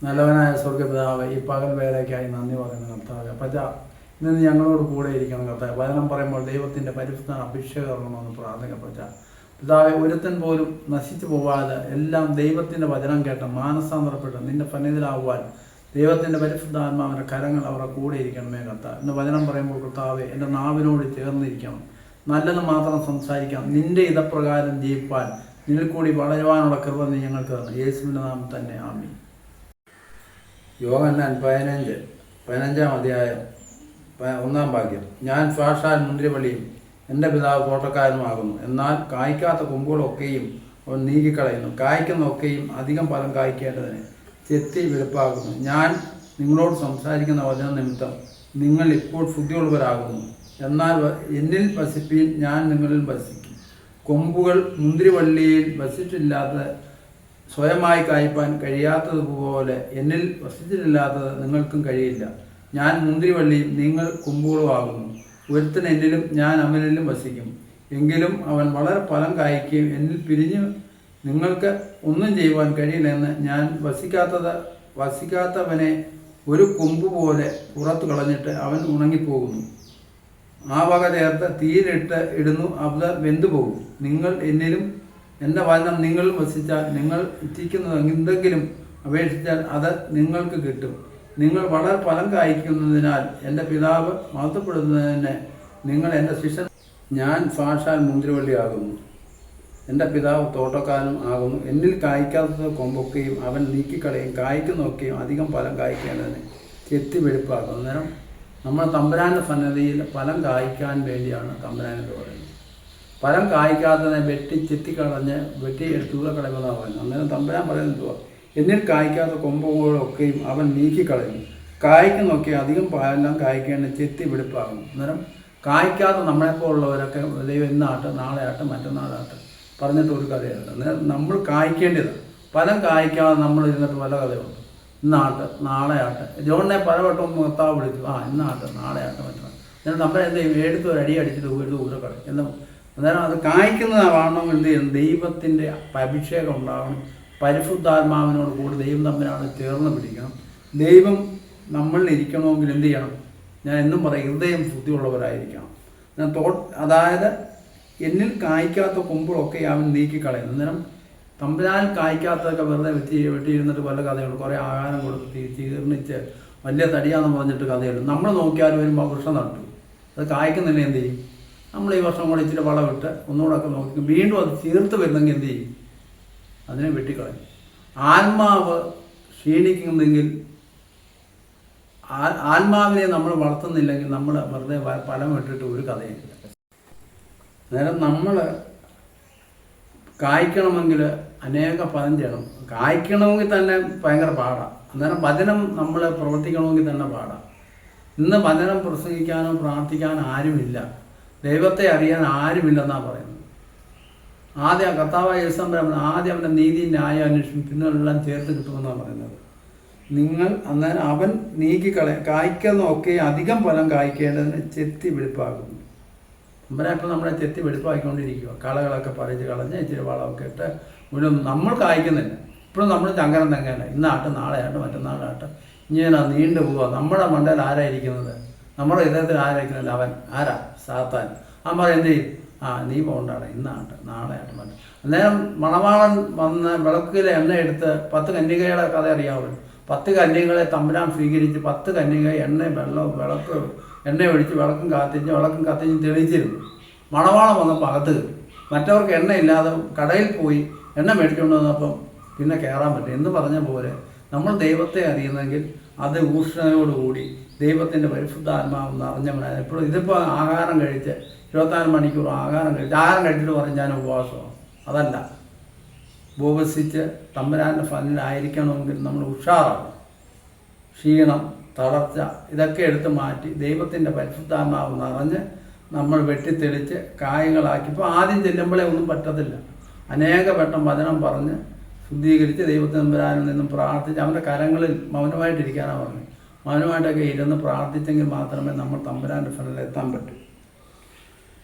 നല്ലവനായ സ്വർഗ്ഗപിതാവ്, ഈ പകൽ വേലയ്ക്കായി നന്ദി പറയുന്ന കർത്താവ്. പച്ച ഇന്ന് ഞങ്ങളോട് കൂടെ ഇരിക്കണം കർത്താവ്. വചനം പറയുമ്പോൾ ദൈവത്തിൻ്റെ പരിശുദ്ധ അഭിഷേകമെന്ന് പ്രാർത്ഥിക്കപ്പെട്ട പിതാവെ, ഒരുത്തൻ പോലും നശിച്ചു പോവാതെ എല്ലാം ദൈവത്തിൻ്റെ വചനം കേട്ട് മാനസാന്തരപ്പെട്ട് നിന്റെ സന്നിധിയിലാവുവാൻ ദൈവത്തിൻ്റെ പരിശുദ്ധാത്മാവിൻ്റെ കരങ്ങൾ അവരുടെ കൂടെ ഇരിക്കണമേ കർത്താവ്. ഇന്ന് വചനം പറയുമ്പോൾ കർത്താവെ, എൻ്റെ നാവിനോട് ചേർന്നിരിക്കണം, നല്ലത് മാത്രം സംസാരിക്കാം, നിന്റെ ഇതപ്രകാരം ജീവിപ്പാൻ നിന്നിൽ കൂടി വളരുവാനുള്ള കൃപ നീ ഞങ്ങൾക്ക് തന്നു. യേശുവിൻ്റെ നാമം തന്നെ ആമീൻ. യോഹന്നാൻ 15-ാം അധ്യായം 1-ാം വാക്യം. ഞാൻ സാക്ഷാൽ മുന്തിരിവള്ളിയും എൻ്റെ പിതാവ് തോട്ടക്കാരനുമാകുന്നു. എന്നാൽ കായ്ക്കാത്ത കൊമ്പുകളൊക്കെയും അവൻ നീക്കിക്കളയുന്നു, കായ്ക്കുന്നതൊക്കെയും അധികം ഫലം കായ്ക്കേണ്ടതിന് ചെത്തി വെളുപ്പാകുന്നു. ഞാൻ നിങ്ങളോട് സംസാരിക്കുന്ന വചന നിമിത്തം നിങ്ങൾ ഇപ്പോൾ ശുദ്ധിയുള്ളവരാകുന്നു. എന്നാൽ എന്നിൽ വസിപ്പീൻ, ഞാൻ നിങ്ങളിൽ വസിക്കും. കൊമ്പുകൾ മുന്തിരിവള്ളിയിൽ വസിച്ചില്ലാത്ത സ്വയമായി കായ്പാൻ കഴിയാത്തതുപോലെ എന്നിൽ വസിച്ചിട്ടില്ലാത്തത് നിങ്ങൾക്കും കഴിയില്ല. ഞാൻ മുന്തിരിവള്ളിയും നിങ്ങൾ കൊമ്പുകളുമാകുന്നു. ഒരുത്തൻ എന്നിലും ഞാൻ അവനിലും വസിക്കും, എങ്കിലും അവൻ വളരെ ഫലം കായ്ക്കുകയും എന്നിൽ പിരിഞ്ഞ് നിങ്ങൾക്ക് ഒന്നും ചെയ്യുവാൻ കഴിയില്ലെന്ന് ഞാൻ വസിക്കാത്തവനെ ഒരു കൊമ്പ് പോലെ പുറത്തു കളഞ്ഞിട്ട് അവൻ ഉണങ്ങിപ്പോകുന്നു. ആ വക ചേർത്ത് തീയിലിട്ട് ഇടുന്നു, അത് വെന്തുപോകും. നിങ്ങൾ എന്നിലും എൻ്റെ വചനം നിങ്ങളും വസിച്ചാൽ നിങ്ങൾ ഇച്ഛിക്കുന്നത് എന്തെങ്കിലും അപേക്ഷിച്ചാൽ അത് നിങ്ങൾക്ക് കിട്ടും. നിങ്ങൾ വളരെ ഫലം കായ്ക്കുന്നതിനാൽ എൻ്റെ പിതാവ് മഹത്വപ്പെടുന്നതിന് നിങ്ങൾ എൻ്റെ ശിഷ്യൻ. ഞാൻ സാക്ഷാൽ മുന്തിരിവള്ളിയാകുന്നു, എൻ്റെ പിതാവ് തോട്ടക്കാരനും ആകുന്നു. എന്നിൽ കായ്ക്കാത്ത കൊമ്പൊക്കെയും അവൻ നീക്കിക്കളയും, കായ്ക്കുന്നതൊക്കെയും അധികം ഫലം കായ്ക്കേണ്ടതിന് ചെത്തി വെളുപ്പാക്കും. അന്നേരം നമ്മൾ തമ്പുരാൻ്റെ സന്നദ്ധിയിൽ ഫലം കായ്ക്കാൻ വേണ്ടിയാണ് തമ്പുരാനെന്ന് പറയുന്നത്. ഫലം കായ്ക്കാത്തതിനെ ചെത്തിക്കളഞ്ഞ് ദൂരെ കളയുമെന്നാണ് പറയുന്നത്. അന്നേരം തമ്പുരാൻ പറയുന്നത്, എന്നിൽ കായ്ക്കാത്ത കൊമ്പുകളൊക്കെയും അവൻ നീക്കിക്കളയും, കായ്ക്കുന്നൊക്കെ അധികം ഫലം കായ്ക്കേണ്ട ചെത്തി വെളുപ്പാകും. അന്നേരം കായ്ക്കാത്ത നമ്മളെപ്പോലുള്ളവരൊക്കെ ദൈവം ഇന്നാട്ട് നാളെ ആട്ടെ മറ്റന്നാളാട്ടെ പറഞ്ഞിട്ട് ഒരു കഥയുണ്ട്. അന്നേരം നമ്മൾ കായ്ക്കേണ്ടത്, ഫലം കായ്ക്കാതെ നമ്മൾ ഇരുന്നിട്ട് പല കഥയുണ്ട്. ഇന്നാട്ട് നാളെ ആട്ടെ. ജോണിനെ പലവട്ടം കർത്താവ് വിളിച്ചു, ഇന്നാട്ട് നാളെ ആട്ടെ മറ്റന്നാൾ. എന്നിട്ട് നമ്മളെന്ത് ചെയ്യും? എടുത്ത് ഒരു അടി അടിച്ചിട്ട് ദൂരെ കളയും എന്ന്. അന്നേരം അത് കായ്ക്കുന്നതാവണം. എന്ത് ചെയ്യണം? ദൈവത്തിൻ്റെ അഭിഷേകം ഉണ്ടാവണം. പരിശുദ്ധാത്മാവിനോട് കൂടി ദൈവം തമ്മിലാണ് ചേർന്ന് പിടിക്കണം. ദൈവം നമ്മളിൽ ഇരിക്കണമെങ്കിൽ എന്ത് ചെയ്യണം? ഞാൻ എന്നും പറയും, ഹൃദയം ശുദ്ധിയുള്ളവരായിരിക്കണം. അതായത് എന്നിൽ കായ്ക്കാത്ത കൊമ്പുകളൊക്കെ അവൻ നീക്കിക്കളയുന്നു. അന്നേരം തമ്പുരാൻ കായ്ക്കാത്തതൊക്കെ വെറുതെ വെട്ടിയിരുന്നിട്ട് പല കഥയുണ്ട്. കുറേ ആഹാരം കൊടുത്ത് ചീർണിച്ച് വലിയ തടിയാണെന്ന് പറഞ്ഞിട്ട് കഥയുണ്ട്. നമ്മൾ നോക്കിയാൽ വരുമ്പോൾ വൃക്ഷം നട്ടു, അത് കായ്ക്കുന്നില്ല, എന്ത് ചെയ്യും? നമ്മൾ ഈ വർഷം കൂടെ ഇച്ചിരി വളമിട്ട് ഒന്നുകൂടെ ഒക്കെ നോക്കി വീണ്ടും അത് ചീർത്ത് വരുന്നെങ്കിൽ എന്ത് ചെയ്യും? അതിനെ വെട്ടിക്കളയും. ആത്മാവ് ക്ഷീണിക്കുന്നെങ്കിൽ, ആത്മാവിനെ നമ്മൾ വളർത്തുന്നില്ലെങ്കിൽ നമ്മൾ വെറുതെ ഫലം ഇട്ടിട്ട് ഒരു കഥയില്ല. അന്നേരം നമ്മൾ കായ്ക്കണമെങ്കിൽ അനേക ഫലം ചെയ്യണം. കായ്ക്കണമെങ്കിൽ തന്നെ ഭയങ്കര പാടാണ്. അന്നേരം വചനം നമ്മൾ പ്രവർത്തിക്കണമെങ്കിൽ തന്നെ പാടാണ്. ഇന്ന് വചനം പ്രസംഗിക്കാനോ പ്രാർത്ഥിക്കാനോ ആരുമില്ല, ദൈവത്തെ അറിയാൻ ആരുമില്ലെന്നാണ് പറയുന്നത്. ആദ്യം കർത്താവായ യേശുവേ ആദ്യം അവൻ്റെ നീതി ന്യായം അന്വേഷിക്കും, പിന്നെ എല്ലാം ചേർത്ത് കിട്ടുമെന്നാണ് പറയുന്നത്. അന്നേരം അവൻ കായ്ക്കുന്നതൊക്കെ അധികം ഫലം കായ്ക്കേണ്ടതിന് ചെത്തി വെളുപ്പാകുന്നു. അമ്പലം ഇപ്പം നമ്മളെ ചെത്തി വെളുപ്പാക്കിക്കൊണ്ടിരിക്കുക. കളകളൊക്കെ പറിച്ച് കളഞ്ഞ് ഇച്ചിരി വളമൊക്കെ ഇട്ട് മുഴുവൻ നമ്മൾ കായ്ക്കുന്നില്ല. ഇപ്പോഴും നമ്മൾ ചങ്കരം തെങ്ങല്ല, ഇന്നാട്ട് നാളെ ആട്ട് മറ്റന്നാളാട്ട് ഇങ്ങനെ നീണ്ടു പോവുക. നമ്മുടെ മണ്ടയിൽ ആരായിരിക്കുന്നത്? നമ്മുടെ ഹൃദയത്തിൽ ആരായിരിക്കുന്നില്ല? അവൻ ആരാ? സാത്താൻ. അവൻ എന്ത് ചെയ്യും? നീ പോകണ്ടാണ്, ഇന്നാട്ട് നാളെ ആട്ട് മറ്റേ. അന്നേരം മണവാളൻ വന്ന് വിളക്കിലെ എണ്ണ എടുത്ത് 10 കന്യകയുടെ കഥ അറിയാമല്ലോ. 10 കന്യകളെ തമ്പുരാൻ സ്വീകരിച്ച് 10 കന്യക എണ്ണ ഒഴിച്ച് വിളക്കും കത്തിച്ച് തെളിയിച്ചിരുന്നു. മണവാളം വന്നപ്പോൾ അകത്ത് കയറി. മറ്റവർക്ക് എണ്ണയില്ലാതെ കടയിൽ പോയി എണ്ണ മേടിച്ചുകൊണ്ട് വന്നപ്പം പിന്നെ കയറാൻ പറ്റും എന്ന് പറഞ്ഞ പോലെ നമ്മൾ ദൈവത്തെ അറിയുന്നെങ്കിൽ അത് ഊഷ്ണതയോടുകൂടി ദൈവത്തിൻ്റെ പരിശുദ്ധാത്മാവ് നിറഞ്ഞവനാണ്. എപ്പോഴും ഇതിപ്പോൾ ആഹാരം കഴിച്ച് 24 മണിക്കൂർ ആഹാരം കഴിച്ചിട്ട് പറഞ്ഞ് ഞാൻ ഉപവാസമാണ്. അതല്ല, ഉപവസിച്ച് തമ്പുരാൻ്റെ ഫലത്തിലായിരിക്കണമെങ്കിൽ നമ്മൾ ഉഷാറാണ്. ക്ഷീണം, തളർച്ച ഇതൊക്കെ എടുത്ത് മാറ്റി ദൈവത്തിൻ്റെ പരിശുദ്ധാത്മാവ് നിറഞ്ഞ് നമ്മൾ വെട്ടിത്തെളിച്ച് കായങ്ങളാക്കി. ഇപ്പോൾ ആദ്യം ചെല്ലുമ്പോഴേ ഒന്നും പറ്റത്തില്ല. അനേക വട്ടം വചനം പറഞ്ഞ് ശുദ്ധീകരിച്ച് ദൈവത്തമ്പുരാനിൽ നിന്നും പ്രാർത്ഥിച്ച് അവൻ്റെ കരങ്ങളിൽ മൗനമായിട്ടിരിക്കാനാണ് പറഞ്ഞത്. മൗനമായിട്ടൊക്കെ ഇരുന്ന് പ്രാർത്ഥിച്ചെങ്കിൽ മാത്രമേ നമ്മൾ തമ്പുരാൻ്റെ ഫലത്തിൽ എത്താൻ പറ്റൂ.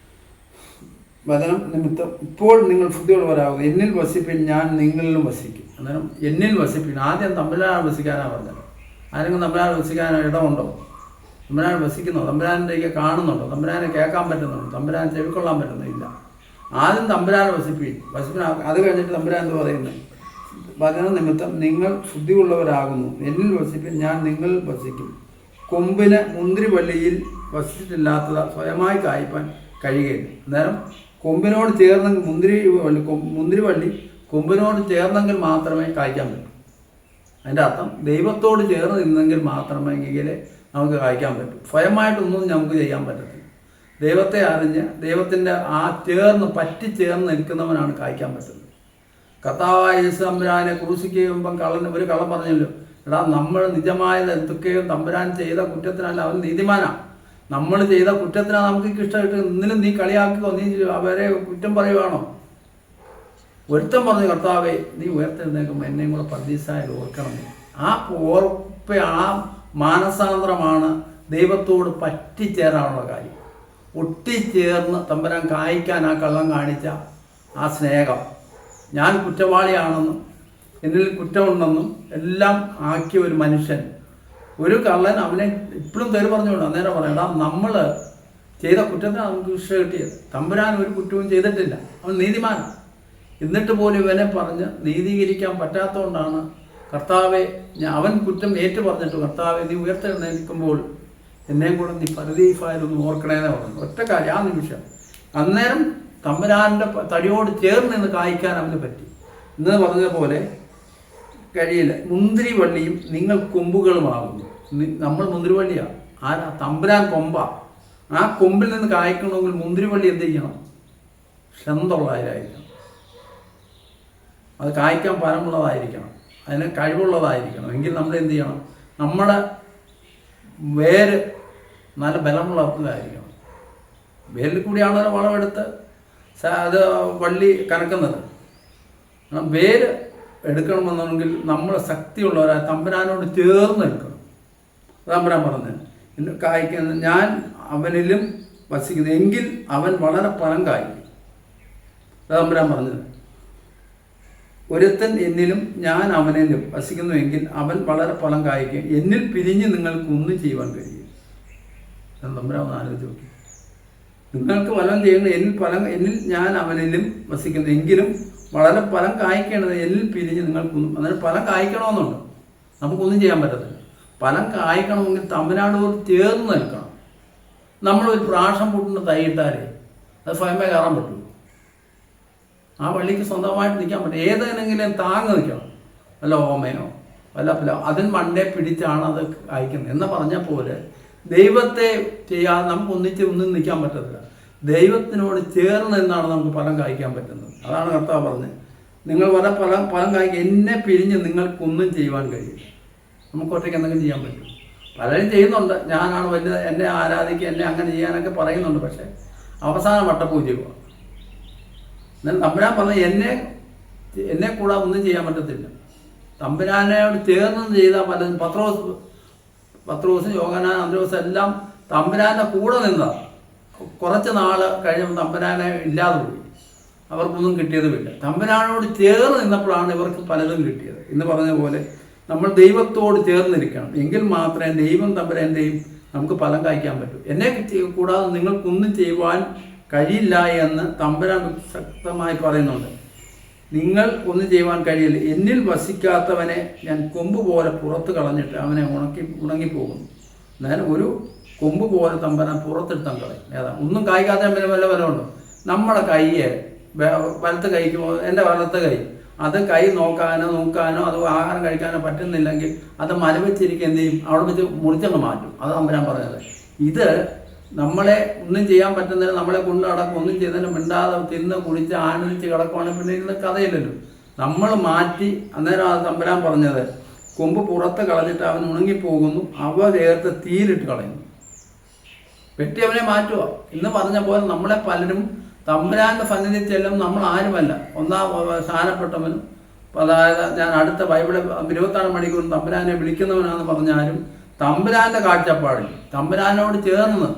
വചനം നിമിത്തം ഇപ്പോൾ നിങ്ങൾ ശുദ്ധിയുള്ളവരാകും, എന്നിൽ വസിപ്പിൻ, ഞാൻ നിങ്ങളിലും വസിക്കും. അന്നേരം എന്നിൽ വസിപ്പിൻ. ആദ്യം തമ്പുരാൻ വസിക്കാനാണ് പറഞ്ഞത്. ആരെങ്കിലും തമ്പുരാൻ വസിക്കാൻ ഇടമുണ്ടോ? തമ്പുരാൻ വസിക്കുന്നോ? തമ്പുരാനിലേക്ക് കാണുന്നുണ്ടോ? തമ്പുരാനെ കേൾക്കാൻ പറ്റുന്നുണ്ടോ? തമ്പുരാൻ ചെവിക്കൊള്ളാൻ പറ്റുന്നില്ല. ആദ്യം തമ്പുരാനെ വസിപ്പിൻ. അത് കഴിഞ്ഞിട്ട് തമ്പുരാൻ എന്ന് പറയുന്നത് വചന നിമിത്തം നിങ്ങൾ ശുദ്ധിയുള്ളവരാകുന്നു. എന്നിൽ വസിപ്പിൻ, ഞാൻ നിങ്ങളിൽ വസിക്കും. കൊമ്പിന് മുന്തിരിവള്ളിയിൽ വസിച്ചിട്ടില്ലാത്തത് സ്വയമായി കായ്പാൻ കഴിയുകയില്ല. അന്നേരം കൊമ്പിനോട് ചേർന്നെങ്കിൽ മുന്തിരിവള്ളി കൊമ്പിനോട് ചേർന്നെങ്കിൽ മാത്രമേ കായ്ക്കാൻ പറ്റൂ. അതിൻ്റെ അർത്ഥം ദൈവത്തോട് ചേർന്ന് നിന്നെങ്കിൽ മാത്രമേ നമുക്ക് കായ്ക്കാൻ പറ്റും. സ്വയമായിട്ടൊന്നും നമുക്ക് ചെയ്യാൻ പറ്റത്തില്ല. ദൈവത്തെ അറിഞ്ഞ് ദൈവത്തിൻ്റെ ആ പറ്റിച്ചേർന്ന് നിൽക്കുന്നവനാണ് കായ്ക്കാൻ പറ്റുന്നത്. കർത്താവായ യേശു തമ്പുരാനെ ക്രൂശിക്കുമ്പം ഒരു കള്ളം പറഞ്ഞല്ലോ, എടാ നമ്മൾ നിജമായത് എന്തൊക്കെയോ തമ്പുരാൻ ചെയ്ത കുറ്റത്തിനല്ല, അവൻ നീതിമാനാണ്. നമ്മൾ ചെയ്ത കുറ്റത്തിനാണ് നമുക്ക് ഇഷ്ടമായിട്ട് ഇന്നലും നീ കളിയാക്കുകയോ നീ അവരെ കുറ്റം പറയുവാണോ? ഒരുത്തം പറഞ്ഞു, കർത്താവേ നീ ഉയർത്തെഴുന്നേൽക്കുമ്പോൾ എന്നെയും കൂടെ പർദീസായി ഓർക്കണം. ആ മാനസാന്തരമാണ് ദൈവത്തോട് പറ്റിച്ചേരാനുള്ള കാര്യം. ഒട്ടിച്ചേർന്ന് തമ്പുരാൻ കായ്ക്കാൻ ആ കള്ളം കാണിച്ച ആ സ്നേഹം, ഞാൻ കുറ്റവാളിയാണെന്നും എന്നിൽ കുറ്റമുണ്ടെന്നും എല്ലാം ആക്കിയ ഒരു മനുഷ്യൻ, ഒരു കള്ളൻ അവനെ ഇപ്പോഴും തെറി പറഞ്ഞുകൊണ്ട് അന്നേരം പറയണ്ട, നമ്മൾ ചെയ്ത കുറ്റത്തിനാണ് നമുക്ക് ശിക്ഷ കിട്ടിയത്. തമ്പുരാൻ ഒരു കുറ്റവും ചെയ്തിട്ടില്ല, അവൻ നീതിമാനാണ്. എന്നിട്ട് പോലും ഇവനെ പറഞ്ഞ് നീതീകരിക്കാൻ പറ്റാത്തതുകൊണ്ടാണ് കർത്താവെ, അവൻ കുറ്റം ഏറ്റു പറഞ്ഞിട്ട്, കർത്താവെ നീ ഉയർത്തെഴുന്നേൽക്കുമ്പോൾ എന്നെയും കൂടെ നീ പരദീസായാലൊന്ന് ഓർക്കണേന്ന് പറഞ്ഞു. ഒറ്റ കാര്യം, ആ നിമിഷം അന്നേരം തമ്പുരാൻ്റെ തടിയോട് ചേർന്ന് നിന്ന് കായ്ക്കാൻ അവന് പറ്റി. ഇന്ന് പറഞ്ഞതുപോലെ കഴിയില്ല. മുന്തിരിവള്ളിയും നിങ്ങൾ കൊമ്പുകളുമാകുന്നു. നമ്മൾ മുന്തിരിവള്ളിയാണ്. ആരാ? തമ്പുരാൻ കൊമ്പാ. ആ കൊമ്പിൽ നിന്ന് കായ്ക്കണമെങ്കിൽ മുന്തിരിവള്ളി എന്ത് ചെയ്യണം? ക്ഷന്തമുള്ളതായിരിക്കണം. അത് കായ്ക്കാൻ ഫലമുള്ളതായിരിക്കണം, അതിന് കഴിവുള്ളതായിരിക്കണം. എങ്കിൽ നമ്മൾ എന്ത് ചെയ്യണം? നമ്മുടെ വേര് നല്ല ബലമുള്ളതായിരിക്കണം. വേരിൽ കൂടിയാണല്ലോ വളമെടുത്ത് അത് വള്ളി കനക്കുന്നത്. വേര് എടുക്കണമെന്നുണ്ടെങ്കിൽ നമ്മൾ ശക്തിയുള്ളവരായ തമ്പുരാനോട് ചേർന്ന് എടുക്കണം. തമ്പുരാൻ പറഞ്ഞത്, കായ്ക്കുന്ന ഞാൻ അവനിലും വസിക്കുന്നു എങ്കിൽ അവൻ വളരെ ഫലം കായ്ക്കും. തമ്പുരാൻ പറഞ്ഞത്, ഒരുത്തൻ എന്നിലും ഞാൻ അവനിലും വസിക്കുന്നുവെങ്കിൽ അവൻ വളരെ ഫലം കായ്ക്കും. എന്നിൽ പിരിഞ്ഞ് നിങ്ങൾക്ക് ഒന്നും ചെയ്യുവാൻ കഴിയും. തമ്പുരാൻ ഒന്ന് ആലോചിച്ച് നോക്കി. നിങ്ങൾക്ക് ഫലം ചെയ്യണം, എന്നിൽ ഞാൻ അവനിലും വസിക്കുന്നു എങ്കിലും വളരെ ഫലം കായ്ക്കേണ്ടത് എന്നിൽ പിരിഞ്ഞ് നിങ്ങൾക്കൊന്നും. അന്നേരം ഫലം കായ്ക്കണമെന്നുണ്ട്, നമുക്കൊന്നും ചെയ്യാൻ പറ്റത്തില്ല. ഫലം കായ്ക്കണമെങ്കിൽ തമ്പുരാനോട് ചേർന്ന് നിൽക്കണം. നമ്മളൊരു പ്രാഷം പൊട്ടുന്ന തൈയിട്ടാലേ അത് സ്വയമേ കയറാൻ പറ്റുള്ളൂ. ആ വള്ളിക്ക് സ്വന്തമായിട്ട് നിൽക്കാൻ പറ്റും. ഏതെങ്കിലും താങ്ങ് നിൽക്കണം, വല്ല ഓമയോ വല്ല അതിന് മണ്ടേ പിടിച്ചാണ് അത് കായ്ക്കുന്നത് എന്ന് പറഞ്ഞ പോലെ ദൈവത്തെ ചെയ്യാതെ നമുക്ക് ഒന്നും നിൽക്കാൻ പറ്റത്തില്ല. ദൈവത്തിനോട് ചേർന്ന് നിന്നാണ് നമുക്ക് ഫലം കായ്ക്കാൻ പറ്റുന്നത്. അതാണ് കർത്താവ് പറഞ്ഞത്, നിങ്ങൾ വരെ ഫലം കായ്ക്കുക, എന്നെ പിരിഞ്ഞ് നിങ്ങൾക്കൊന്നും ചെയ്യുവാൻ കഴിയും. നമുക്ക് ഒറ്റയ്ക്ക് എന്തെങ്കിലും ചെയ്യാൻ പറ്റും. പലരും ചെയ്യുന്നുണ്ട്, ഞാനാണ് വലുത്, എന്നെ ആരാധിക്കുക, എന്നെ അങ്ങനെ ചെയ്യാനൊക്കെ പറയുന്നുണ്ട്. പക്ഷേ അവസാനം വട്ടപൂജ്യമാണ്. എന്നാൽ തമ്പുരാൻ പറഞ്ഞ എന്നെ കൂടാതെ ഒന്നും ചെയ്യാൻ പറ്റത്തില്ല. തമ്പുരാനോട് ചേർന്ന് ചെയ്താൽ പലതും പത്രോസും യോഹന്നാൻ അന്ത്രയോസും എല്ലാം തമ്പുരാൻ്റെ കൂടെ നിന്നതാണ്. കുറച്ച് നാൾ കഴിഞ്ഞപ്പോൾ തമ്പുരാനെ ഇല്ലാതെ പോയി, അവർക്കൊന്നും കിട്ടിയതുമില്ല. തമ്പുരാനോട് ചേർന്ന് നിന്നപ്പോഴാണ് ഇവർക്ക് പലതും കിട്ടിയത്. എന്ന് പറഞ്ഞ പോലെ നമ്മൾ ദൈവത്തോട് ചേർന്നിരിക്കണം, എങ്കിൽ മാത്രമേ ദൈവം തമ്പുരാൻ്റെയും നമുക്ക് ഫലം കായ്ക്കാൻ പറ്റൂ. എന്നെ കൂടാതെ നിങ്ങൾക്കൊന്നും ചെയ്യുവാൻ കഴിയില്ല എന്ന് തമ്പുരാൻ ശക്തമായി പറയുന്നുണ്ട്. നിങ്ങൾ ഒന്നും ചെയ്യുവാൻ കഴിയില്ല. എന്നിൽ വസിക്കാത്തവനെ ഞാൻ കൊമ്പ് പോലെ പുറത്ത് കളഞ്ഞിട്ട് അവനെ ഉണങ്ങിപ്പോകുന്നു. എന്നാൽ ഒരു കൊമ്പ് പോലെ തമ്പുരാൻ പുറത്തെടുത്താൻ കളയും. ഏതാ ഒന്നും കായ്ക്കാത്ത വല്ല ഉണ്ടോ? നമ്മുടെ കൈയെ വലത്ത് കൈക്ക്, എൻ്റെ വലത്ത് കൈ, അത് കൈ നോക്കാനോ അത് ആഹാരം കഴിക്കാനോ പറ്റുന്നില്ലെങ്കിൽ അത് മരവെച്ചിരിക്കുക എന്ത് ചെയ്യും? അവിടെ വെച്ച് മുറിച്ചങ്ങ് മാറ്റും. അത് തമ്പുരാൻ പറഞ്ഞത്. ഇത് നമ്മളെ ഒന്നും ചെയ്യാൻ പറ്റുന്നതിന് നമ്മളെ കൊണ്ട് നടക്കും, ഒന്നും ചെയ്തതിന് മിണ്ടാതെ തിന്ന് കുടിച്ച് ആനന്ദിച്ച് കിടക്കുവാണെങ്കിൽ പിന്നെ ഇന്ന് കഥയില്ലല്ലോ. നമ്മൾ മാറ്റി. അന്നേരം അത് തമ്പുരാൻ പറഞ്ഞത്, കൊമ്പ് പുറത്ത് കളഞ്ഞിട്ട് അവൻ ഉണങ്ങിപ്പോകുന്നു, അവ ചേർത്ത് തീയിലിട്ട് കളയുന്നു. വെട്ടി അവനെ മാറ്റുക. ഇന്ന് പറഞ്ഞ പോലെ നമ്മളെ പലരും തമ്പുരാൻ്റെ സന്നിധി ചെല്ലും. നമ്മൾ ആരുമല്ല, ഒന്നാം സ്ഥാനപ്പെട്ടവനും, അതായത് ഞാൻ അടുത്ത ബൈബിള് 24 മണിക്കൂറും തമ്പുരാനെ വിളിക്കുന്നവനാണെന്ന് പറഞ്ഞാലും തമ്പുരാൻ്റെ കാഴ്ചപ്പാടിൽ തമ്പുരാനോട് ചേർന്ന്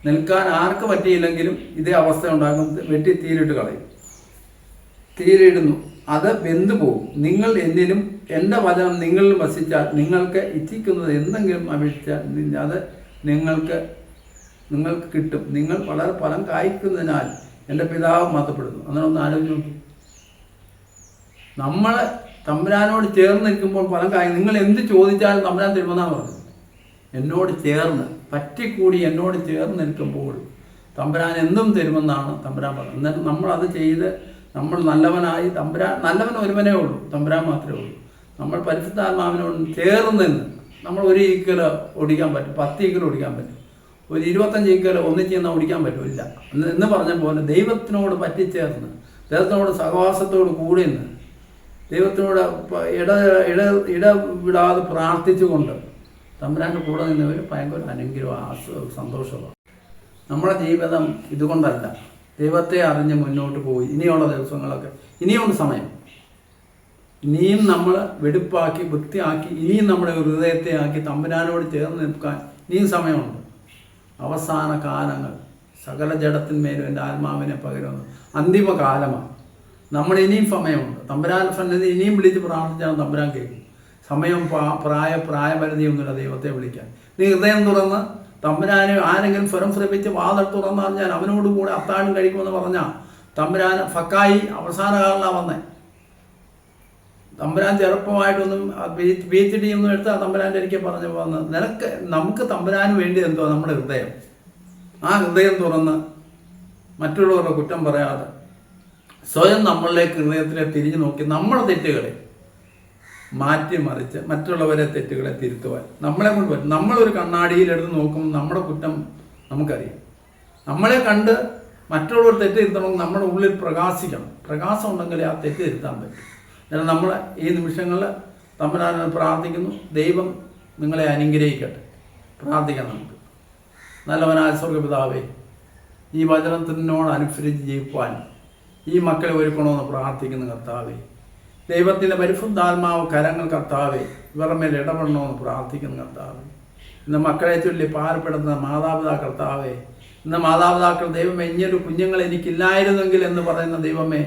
നിൽക്കാൻ ആർക്ക് പറ്റിയില്ലെങ്കിലും ഇതേ അവസ്ഥ ഉണ്ടാകും. വെട്ടി തീയിലിട്ട് കളയും. തീയിലിടുന്നു. അത് വെന്തുപോകും. നിങ്ങൾ എന്നിലും എൻ്റെ വചനം നിങ്ങളിൽ വസിച്ചാൽ നിങ്ങൾക്ക് ഇച്ഛിക്കുന്നത് എന്തെങ്കിലും അപേക്ഷിച്ചാൽ അത് നിങ്ങൾക്ക് കിട്ടും. നിങ്ങൾ വളരെ ഫലം കായ്ക്കുന്നതിനാൽ എൻ്റെ പിതാവ് മഹത്വപ്പെടുന്നു. അങ്ങനെ ഒന്ന് ആലോചിച്ച് നോക്കി. നമ്മൾ തമ്പുരാനോട് ചേർന്ന് നിൽക്കുമ്പോൾ ഫലം കായ്ക്കും. നിങ്ങൾ എന്ത് ചോദിച്ചാലും തമ്പുരാൻ തരുമെന്നാണ് പറഞ്ഞത്. എന്നോട് ചേർന്ന് പറ്റിക്കൂടി എന്നോട് ചേർന്ന് നിൽക്കുമ്പോൾ തമ്പുരാൻ എന്തും തരുമെന്നാണ് തമ്പുരാൻ പറഞ്ഞത്. എന്നാൽ നമ്മളത് ചെയ്ത് നമ്മൾ നല്ലവനായി, നല്ലവൻ ഒരുവനേ ഉള്ളൂ, തമ്പുരാൻ മാത്രമേ ഉള്ളൂ. നമ്മൾ പരിശുദ്ധാത്മാവിനോട് ചേർന്ന് നിന്ന് നമ്മൾ 1 ഈക്കൽ ഓടിക്കാൻ പറ്റും, 10 ഈക്കൽ ഓടിക്കാൻ പറ്റും, ഒരു 25 ഈക്കൽ ഒന്നിച്ച് നിന്ന് ഓടിക്കാൻ പറ്റില്ല എന്ന് പറഞ്ഞ പോലെ ദൈവത്തിനോട് പറ്റിച്ചേർന്ന്, ദൈവത്തിനോട് സഹവാസത്തോട് കൂടി നിന്ന്, ദൈവത്തിനോട് ഇടവിടാതെ പ്രാർത്ഥിച്ചുകൊണ്ട് തമ്പുരാൻ്റെ കൂടെ നിന്നവർ ഭയങ്കര അനുഗ്രഹവും സന്തോഷമാണ്. നമ്മുടെ ജീവിതം ഇതുകൊണ്ടല്ല, ദൈവത്തെ അറിഞ്ഞ് മുന്നോട്ട് പോയി ഇനിയുള്ള ദിവസങ്ങളൊക്കെ, ഇനിയുണ്ട് സമയം. ഇനിയും നമ്മൾ വെടിപ്പാക്കി വൃത്തിയാക്കി ഇനിയും നമ്മുടെ ഹൃദയത്തെ ആക്കി തമ്പുരാനോട് ചേർന്ന് നിൽക്കാൻ ഇനിയും സമയമുണ്ട്. അവസാന കാലങ്ങൾ സകല ജഡത്തിന്മേലും എൻ്റെ ആത്മാവിനെ പകരുന്നു. അന്തിമ കാലമാണ്. നമ്മൾ ഇനിയും സമയമുണ്ട്. തമ്പുരാൻ സന്നിധി ഇനിയും വിളിച്ച് പ്രാർത്ഥിച്ചാൽ തമ്പുരാൻ കേൾക്കും. സമയം പ്രായപരിധിയൊന്നുമില്ല ദൈവത്തെ വിളിക്കാൻ. നീ ഹൃദയം തുറന്ന് തമ്പുരാനെ ആരെങ്കിലും സ്വരം ശ്രമിച്ച് വാതിൽ തുറന്നു പറഞ്ഞാൽ അവനോട് കൂടെ അത്താഴം കഴിക്കുമെന്ന് പറഞ്ഞാൽ തമ്പുരാൻ ഫക്കായി അവസാന കാലമാണ് വന്നേ. തമ്പുരാൻ ചെറുപ്പമായിട്ടൊന്നും PhD ഒന്നും എടുത്താൽ തമ്പുരാൻ്റെ എനിക്ക് പറഞ്ഞു വന്ന് നമുക്ക് തമ്പുരാന് വേണ്ടി എന്തോ നമ്മുടെ ഹൃദയം. ആ ഹൃദയം തുറന്ന് മറ്റുള്ളവരുടെ കുറ്റം പറയാതെ സ്വയം നമ്മളിലേക്ക് ഹൃദയത്തിലെ തിരിഞ്ഞു നോക്കി നമ്മുടെ തെറ്റുകളെ മാറ്റിമറിച്ച് മറ്റുള്ളവരെ തെറ്റുകളെ തിരുത്തുവാൻ നമ്മളെ കൊണ്ട് പറ്റും. നമ്മളൊരു കണ്ണാടിയിലെടുത്ത് നോക്കുമ്പോൾ നമ്മുടെ കുറ്റം നമുക്കറിയാം. നമ്മളെ കണ്ട് മറ്റുള്ളവർ തെറ്റ് തിരുത്തണമെങ്കിൽ നമ്മുടെ ഉള്ളിൽ പ്രകാശിക്കണം. പ്രകാശം ഉണ്ടെങ്കിൽ ആ തെറ്റ് തിരുത്താൻ പറ്റും. എന്നാൽ നമ്മൾ ഈ നിമിഷങ്ങളിൽ തമ്പുരാനെ പ്രാർത്ഥിക്കുന്നു. ദൈവം നിങ്ങളെ അനുഗ്രഹിക്കട്ടെ. പ്രാർത്ഥിക്കാം നമുക്ക്. നല്ലവനായ സ്വർഗ്ഗപിതാവേ, ഈ വചനത്തിനോട് അനുസരിച്ച് ജീവിക്കുവാൻ ഈ മക്കളെ ഒരുക്കണമെന്ന് പ്രാർത്ഥിക്കുന്ന കർത്താവേ, ദൈവത്തിൻ്റെ പരിശുദ്ധാത്മാവ് കരങ്ങൾ കർത്താവേ ഇവരുടെ മേൽ ഇടപെടണമെന്ന് പ്രാർത്ഥിക്കുന്ന കർത്താവേ, ഇന്ന് മക്കളെ ചൊല്ലി പാരപ്പെടുന്ന മാതാപിതാക്കൾ കർത്താവേ, ഇന്ന് മാതാപിതാക്കൾ ദൈവമേ ഇനിയൊരു കുഞ്ഞുങ്ങൾ എനിക്കില്ലായിരുന്നെങ്കിൽ എന്ന് പറയുന്ന ദൈവമേ,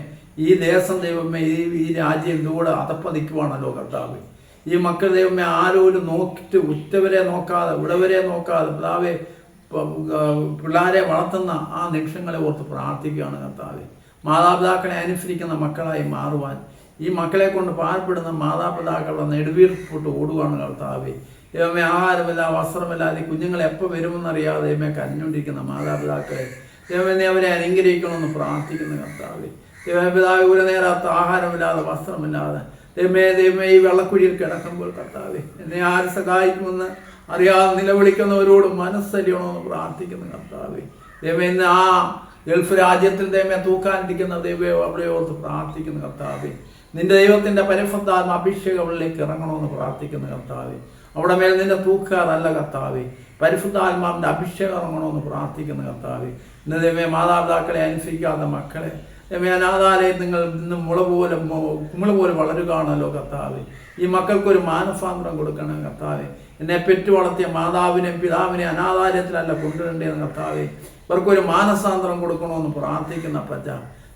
ഈ ദേശം ദൈവമേ ഈ രാജ്യം ഇതുകൂടെ അതപ്പതിക്കുവാണല്ലോ കർത്താവേ. ഈ മക്കൾ ദൈവമേ ആരോരും നോക്കിയിട്ട് ഉറ്റവരെ നോക്കാതെ ഉടവരെ നോക്കാതെ പിതാവേ പിള്ളേരെ വളർത്തുന്ന ആ നിമിഷങ്ങളെ ഓർത്ത് പ്രാർത്ഥിക്കുകയാണ് കർത്താവേ. മാതാപിതാക്കളെ അനുസരിക്കുന്ന മക്കളായി മാറുവാൻ ഈ മക്കളെ കൊണ്ട് പാർപ്പെടുന്ന മാതാപിതാക്കളുടെ നെടുവീർപ്പോട്ട് ഓടുകയാണ് കർത്താവേ. ദൈവമേ ആഹാരമില്ല വസ്ത്രമില്ലാതെ കുഞ്ഞുങ്ങൾ എപ്പോൾ വരുമെന്നറിയാതെ ദൈവമേ കരഞ്ഞുകൊണ്ടിരിക്കുന്ന മാതാപിതാക്കളെ ദൈവമേ നീ അവരെ അനുഗ്രഹിക്കണമെന്ന് പ്രാർത്ഥിക്കുന്ന കർത്താവേ. ദൈവമേ പിതാവേ ഒരു നേരത്ത് ആഹാരമില്ലാതെ വസ്ത്രമില്ലാതെ ദൈവമേ ഈ വെള്ളക്കുഴിയിൽ കിടക്കുമ്പോൾ കർത്താവേ എന്നെ ആര് സഹായിക്കുമെന്ന് അറിയാതെ നിലവിളിക്കുന്നവരോട് മനസ്സരിയണമെന്ന് പ്രാർത്ഥിക്കുന്ന കർത്താവേ. ദൈവമേ ഇന്ന് ആ ഗൾഫ് രാജ്യത്തിൽ ദൈവമേ തൂക്കാനിരിക്കുന്ന ദൈവമേ അവിടെ ഓർത്ത് പ്രാർത്ഥിക്കുന്ന കർത്താവേ. നിന്റെ ദൈവത്തിൻ്റെ പരിശുദ്ധാത്മ അഭിഷേകം അവളിലേക്ക് ഇറങ്ങണമെന്ന് പ്രാർത്ഥിക്കുന്ന കർത്താവേ. അവിടെ മേൽ നിന്നെ തൂക്കാറല്ല കർത്താവേ, പരിശുദ്ധാത്മാവിൻ്റെ അഭിഷേകം ഇറങ്ങണമെന്ന് പ്രാർത്ഥിക്കുന്ന കർത്താവേ. ഇന്ന് ദൈവമേ മാതാപിതാക്കളെ അനുസരിക്കാത്ത മക്കളെ ദൈവമേ അനാഥാലയം നിങ്ങൾ ഇന്ന് കുമിള പോലെ വളരുകയാണല്ലോ കർത്താവേ. ഈ മക്കൾക്കൊരു മാനസാന്തരം കൊടുക്കണം കർത്താവേ. എന്നെ പെറ്റു വളർത്തിയ മാതാവിനെയും പിതാവിനെയും അനാഥാലയത്തിലല്ല കൊണ്ടുവരേണ്ടതെന്ന് കർത്താവേ. ഇവർക്കൊരു മാനസാന്തരം കൊടുക്കണമെന്ന് പ്രാർത്ഥിക്കുന്ന പച്ച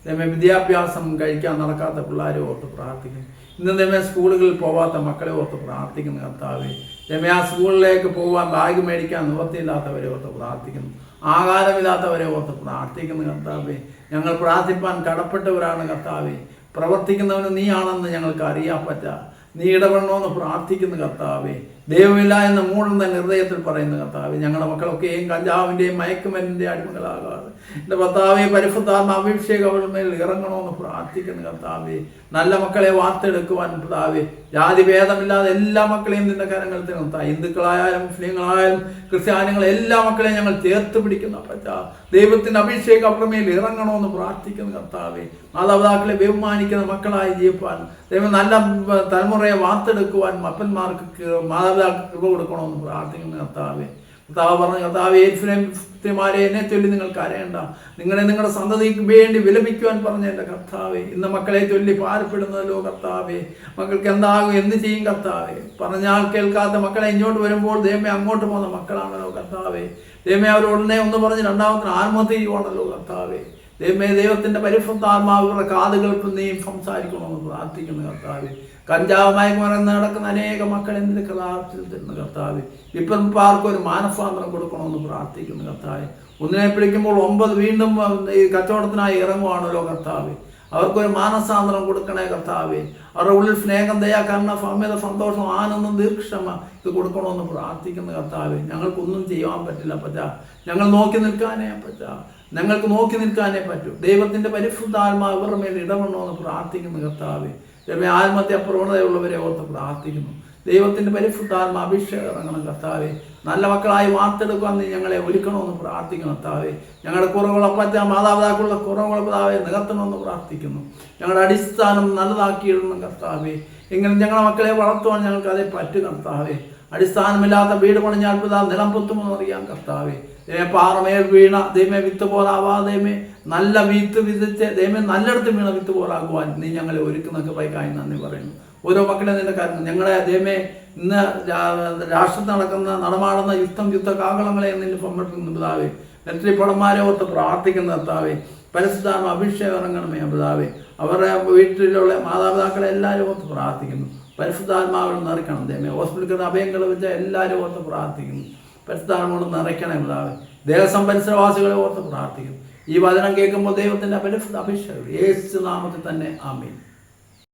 ദൈവമേ വിദ്യാഭ്യാസം കഴിക്കാൻ നടക്കാത്ത പിള്ളേരെ ഓർത്ത് പ്രാർത്ഥിക്കുന്നു. ഇന്ന് ദൈവമേ സ്കൂളുകളിൽ പോവാത്ത മക്കളെ ഓർത്ത് പ്രാർത്ഥിക്കുന്ന കർത്താവേ. ദൈവമേ ആ സ്കൂളിലേക്ക് പോകാൻ ബാഗ് മേടിക്കാൻ നിവൃത്തിയില്ലാത്തവരെ ഓർത്ത് പ്രാർത്ഥിക്കുന്നു. ആഹാരമില്ലാത്തവരെ ഓർത്ത് പ്രാർത്ഥിക്കുന്ന കർത്താവേ. ഞങ്ങൾ പ്രാർത്ഥിപ്പാൻ കടപ്പെട്ടവരാണ് കർത്താവേ. പ്രവർത്തിക്കുന്നവന് നീയാണെന്ന് ഞങ്ങൾക്ക് അറിയാൻ പറ്റാ. നീ ഇടപെടണമെന്ന് പ്രാർത്ഥിക്കുന്ന കർത്താവേ. ദൈവമില്ല എന്ന മൂടൻ തന്നെ ഹൃദയത്തിൽ പറയുന്ന കർത്താവേ. ഞങ്ങളുടെ മക്കളൊക്കെയും കഞ്ചാവിൻ്റെയും മയക്കുമരുന്നിൻ്റെ അടിമകളാകാതെ എൻ്റെ കർത്താവേ പരിശുദ്ധാത്മ അഭിഷേകം അവരുടെ മേൽ ഇറങ്ങണമെന്ന് പ്രാർത്ഥിക്കുന്ന കർത്താവേ. നല്ല മക്കളെ വാർത്തെടുക്കുവാൻ കർത്താവേ ജാതിഭേദമില്ലാതെ എല്ലാ മക്കളെയും നിന്റെ കരങ്ങളിൽ നിർത്താം. ഹിന്ദുക്കളായാലും മുസ്ലിങ്ങളായാലും ക്രിസ്ത്യാനികളെ എല്ലാ മക്കളെയും ഞങ്ങൾ ചേർത്ത് പിടിക്കുന്ന പറ്റാ. ദൈവത്തിൻ്റെ അഭിഷേകം അവരുടെ മേൽ ഇറങ്ങണമെന്ന് പ്രാർത്ഥിക്കുന്ന കർത്താവേ. മാതാപിതാക്കളെ ബഹുമാനിക്കുന്ന മക്കളായി ജീവിപ്പാൻ ദൈവം നല്ല തലമുറയെ വാർത്തെടുക്കുവാൻ അപ്പന്മാർക്ക് മാതാപിതാക്കൾക്ക് കൃപ കൊടുക്കണമെന്ന് പ്രാർത്ഥിക്കുന്ന കർത്താവേ. കർത്താവ് പറഞ്ഞ കർത്താവേ എഫ്രൈംമാരെ എന്നെ ചൊല്ലി നിങ്ങൾക്ക് അറിയണ്ട, നിങ്ങളുടെ സന്തതിക്ക് വേണ്ടി വിലപിക്കുവാൻ പറഞ്ഞ എൻ്റെ കർത്താവേ. ഇന്ന് മക്കളെ ചൊല്ലി പാരപ്പെടുന്നതല്ലോ കർത്താവേ. മക്കൾക്ക് എന്താകും എന്ത് ചെയ്യും കർത്താവേ. പറഞ്ഞാൽ കേൾക്കാത്ത മക്കളെ ഇങ്ങോട്ട് വരുമ്പോൾ ദൈവമേ അങ്ങോട്ട് പോകുന്ന മക്കളാണല്ലോ കർത്താവേ. ദൈവമേ അവർ ഉടനെ ഒന്ന് പറഞ്ഞ് രണ്ടാമത്തിന് ആത്മഹത്യ ചെയ്യുവാണല്ലോ കർത്താവേ. ദൈവത്തിൻ്റെ പരിശുദ്ധാത്മാവുകളുടെ കാതുകൾക്ക് നീ സംസാരിക്കണമെന്ന് പ്രാർത്ഥിക്കുന്നു കർത്താവെ. കഞ്ചാവുമായി നടക്കുന്ന അനേക മക്കൾ എന്തിന് കഥാർത്ഥത്തിൽ തരുന്ന കർത്താവെ. ഇപ്പം ആർക്കും ഒരു മാനസാന്തരം കൊടുക്കണമെന്ന് പ്രാർത്ഥിക്കുന്നു കർത്താവെ. ഒന്നിനെ പിടിക്കുമ്പോൾ 9 വീണ്ടും ഈ കച്ചവടത്തിനായി ഇറങ്ങുവാണല്ലോ കർത്താവെ. അവർക്കൊരു മാനസാന്തരം കൊടുക്കണേ കർത്താവെ. അവരുടെ ഉള്ളിൽ സ്നേഹം, ദയ, കരുണ, സൗമ്യത, സന്തോഷം, ആനന്ദം, ദീർഘക്ഷമ ഇത് കൊടുക്കണമെന്ന് പ്രാർത്ഥിക്കുന്ന കർത്താവെ. ഞങ്ങൾക്കൊന്നും ചെയ്യാൻ പറ്റില്ല പറ്റാ, ഞങ്ങൾ നോക്കി നിൽക്കാനേ പറ്റാ, ഞങ്ങൾക്ക് നോക്കി നിൽക്കാനേ പറ്റൂ. ദൈവത്തിൻ്റെ പരിശുദ്ധാത്മാവ് ഇവരുടെ മേൽ ഇടപെടണമെന്ന് പ്രാർത്ഥിക്കുന്നു കർത്താവെ. ആത്മഹത്യ പ്രവണതയുള്ളവരെ ഓർത്ത് പ്രാർത്ഥിക്കുന്നു. ദൈവത്തിൻ്റെ പരിശുദ്ധാത്മ അഭിഷേകം ഇറങ്ങണം കർത്താവെ. നല്ല മക്കളായി വാർത്തെടുക്കാൻ നീ ഞങ്ങളെ ഒരുക്കണമെന്ന് പ്രാർത്ഥിക്കണം കർത്താവെ. ഞങ്ങളുടെ കുറവുകളെ പറ്റാ മാതാപിതാക്കളുടെ കുറവുകളെ പിതാവെ നികത്തണമെന്ന് പ്രാർത്ഥിക്കുന്നു. ഞങ്ങളുടെ അടിസ്ഥാനം നല്ലതാക്കിയിടണം കർത്താവെ. എങ്കിലും ഞങ്ങളുടെ മക്കളെ വളർത്തുവാൻ ഞങ്ങൾക്ക് അതേ പറ്റും കർത്താവെ. അടിസ്ഥാനമില്ലാത്ത വീട് പണിഞ്ഞാൽ പിതാവ് നിലം പൊത്തുമെന്ന് അറിയാം കർത്താവെ. പാറമേൽ വീണ ദൈവമേ വിത്ത് പോലാവാ ദൈവമേ നല്ല വിത്ത് വിധിച്ച് ദൈവമേ നല്ലയിടത്ത് വീണ വിത്ത് പോലാകുവാൻ നീ ഞങ്ങളെ ഒരുക്കുന്നൊക്കെ പൈക്കായി നന്ദി പറയുന്നു. ഓരോ മക്കളെ നിന്റെ കാരണം ഞങ്ങളെ ദൈവമേ ഇന്ന് രാഷ്ട്രത്തിൽ നടമാടുന്ന യുദ്ധകാകളങ്ങളെ നിന്റെ സമർപ്പിക്കുന്നു പിതാവേ. നെറ്റിപ്പടന്മാരെ ഓർത്ത് പ്രാർത്ഥിക്കുന്ന കർത്താവേ. പരിശുദ്ധാത്മ അഭിഷേകം ഇറങ്ങണമേ പിതാവേ. അവരുടെ വീട്ടിലുള്ള മാതാപിതാക്കളെ എല്ലാവരും ഓർത്ത് പ്രാർത്ഥിക്കുന്നു. പരിശുദ്ധാത്മാവിൽ നിറയ്ക്കണം ദൈവമേ. ഹോസ്പിറ്റലിൽ അഭയങ്ങൾ വെച്ച എല്ലാവരും ഓർത്ത് പ്രാർത്ഥിക്കുന്നു. പരിശുദ്ധാത്മാവോട് നിറയ്ക്കണേ പിതാവേ. ദേവസ്വം പരിസരവാസികളെ ഓർത്ത് പ്രാർത്ഥിക്കുന്നു. ഈ വചനം കേൾക്കുമ്പോൾ ദൈവത്തിൻ്റെ അഭിഷേകം യേശു നാമത്തിൽ തന്നെ ആമേൻ.